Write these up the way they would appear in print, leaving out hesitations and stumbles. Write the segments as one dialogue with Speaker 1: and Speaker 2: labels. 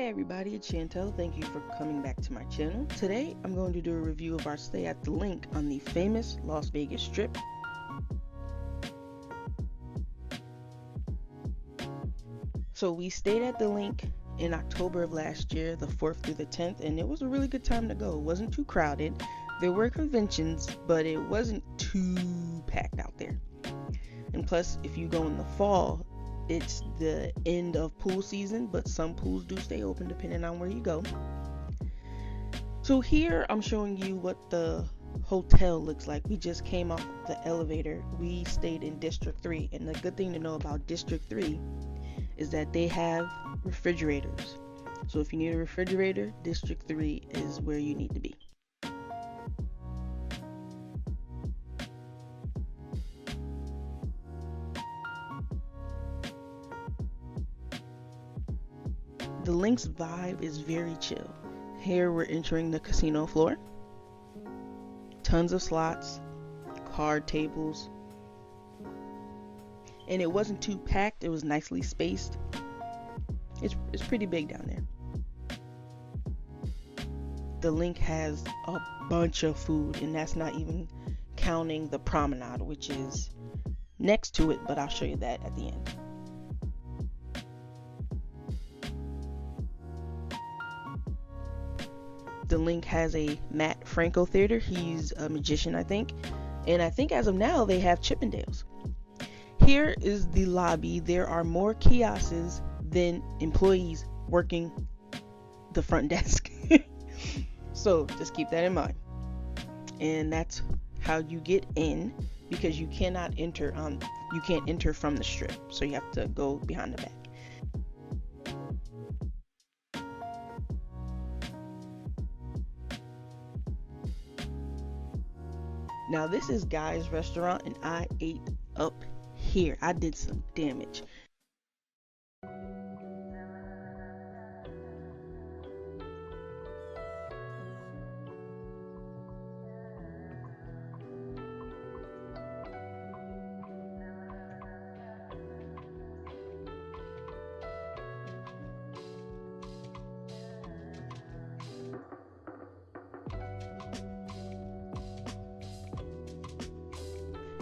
Speaker 1: Hey everybody, it's Chantel. Thank you for coming back to my channel. Today I'm going to do a review of our stay at the LinQ on the famous Las Vegas Strip. So we stayed at the LinQ in October of last year, the 4th through the 10th, and it was a really good time to go. It wasn't too crowded. There were conventions, but it wasn't too packed out there. And plus, if you go in the fall, it's the end of pool season, but some pools do stay open depending on where you go. So here I'm showing you what the hotel looks like. We just came off the elevator. We stayed in District 3, and the good thing to know about District 3 is that they have refrigerators. So if you need a refrigerator, District 3 is where you need to be. The LinQ's vibe is very chill. Here we're entering the casino floor. Tons of slots, card tables. And it wasn't too packed, it was nicely spaced. It's pretty big down there. The LinQ has a bunch of food, and that's not even counting the promenade, which is next to it, but I'll show you that at the end. The LinQ has a Matt Franco theater. He's a magician, I think. And I think as of now, they have Chippendales. Here is the lobby. There are more kiosks than employees working the front desk. So just keep that in mind. And that's how you get in, because you cannot enter you can't enter from the strip. So you have to go behind the back. Now this is Guy's restaurant, and I ate up here. I did some damage.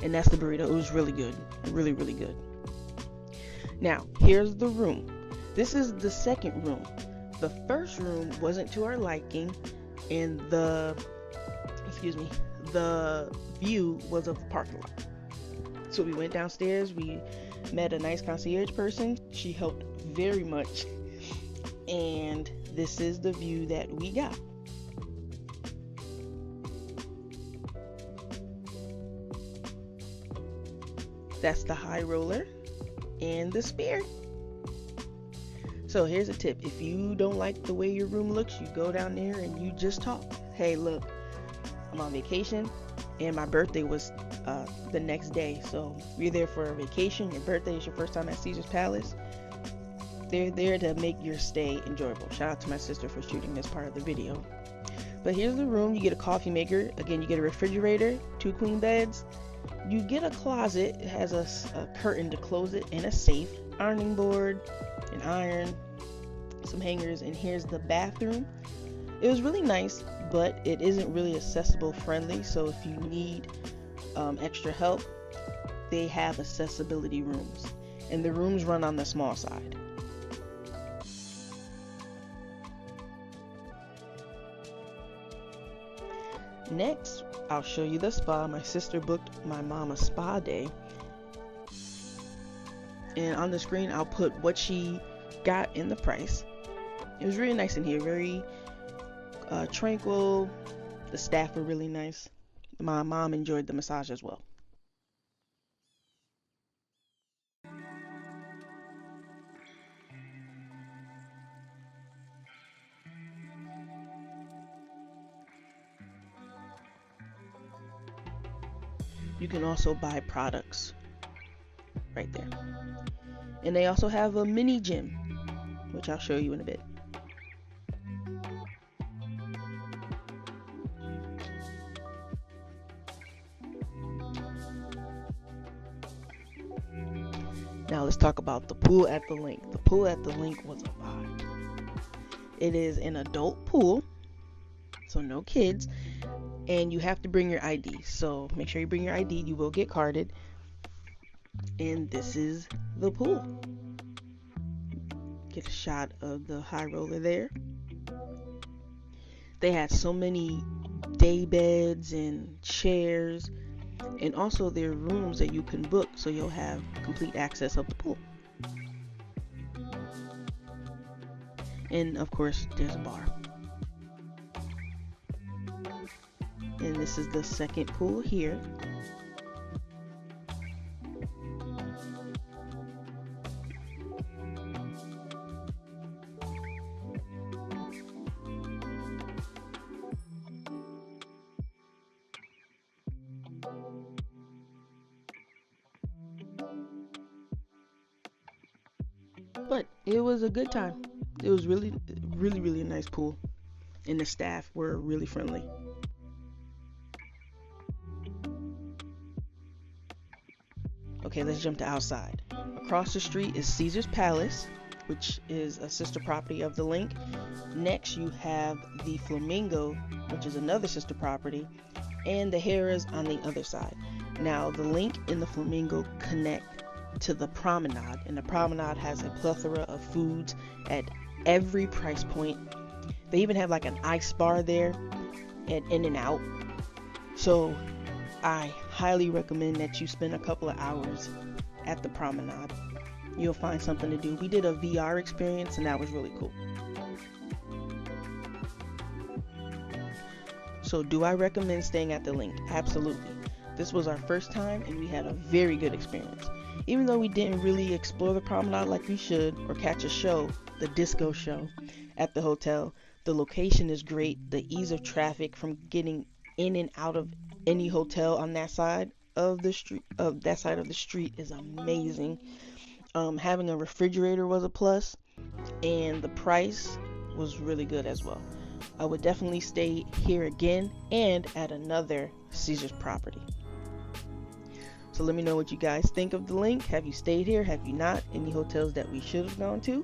Speaker 1: And that's the burrito. It was really good. Really, really good. Now, here's the room. This is the second room. The first room wasn't to our liking, and the view was of the parking lot. So we went downstairs. We met a nice concierge person. She helped very much. And this is the view that we got. That's the high roller and the spear. So here's a tip. If you don't like the way your room looks, you go down there and you just talk. Hey, look, I'm on vacation and my birthday was the next day. So you're there for a vacation. Your birthday is your first time at Caesar's Palace. They're there to make your stay enjoyable. Shout out to my sister for shooting this part of the video. But here's the room. You get a coffee maker. Again, you get a refrigerator, 2 queen beds. You get a closet. It has a curtain to close it, and a safe, ironing board, an iron, some hangers, and here's the bathroom. It was really nice, but it isn't really accessible friendly, so if you need extra help, they have accessibility rooms, and the rooms run on the small side. Next, I'll show you the spa. My sister booked my mom a spa day. And on the screen, I'll put what she got in the price. It was really nice in here. Very tranquil. The staff were really nice. My mom enjoyed the massage as well. You can also buy products right there. And they also have a mini gym, which I'll show you in a bit. Now let's talk about the pool at the LinQ. The pool at the LinQ was a vibe. It is an adult pool, so no kids, and you have to bring your ID. So make sure you bring your ID. You will get carded. And this is the pool. Get a shot of the high roller there. They had so many day beds and chairs, and also there are rooms that you can book, so you'll have complete access of the pool. And of course, there's a bar. And this is the second pool here. But it was a good time. It was really a nice pool, and the staff were really friendly. Okay, let's jump to outside. Across the street is Caesar's Palace, which is a sister property of the LinQ. Next, you have the Flamingo, which is another sister property, and the Harrah's on the other side. Now, the LinQ and the Flamingo connect to the Promenade, and the Promenade has a plethora of foods at every price point. They even have like an ice bar there at In-N-Out. So I highly recommend that you spend a couple of hours at the Promenade. You'll find something to do. We did a VR experience, and that was really cool. So do I recommend staying at the LinQ? Absolutely. This was our first time, and we had a very good experience. Even though we didn't really explore the Promenade like we should, or catch a show, the disco show, at the hotel, the location is great. The ease of traffic from getting in and out of any hotel on that side of the street, is amazing. Having a refrigerator was a plus, and the price was really good as well. I would definitely stay here again and at another Caesar's property. So let me know what you guys think of the LinQ. Have you stayed here? Have you not? Any hotels that we should have gone to?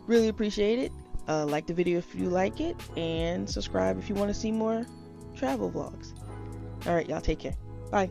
Speaker 1: Really appreciate it. Like the video if you like it, and subscribe if you want to see more travel vlogs. Alright, y'all, take care. Bye.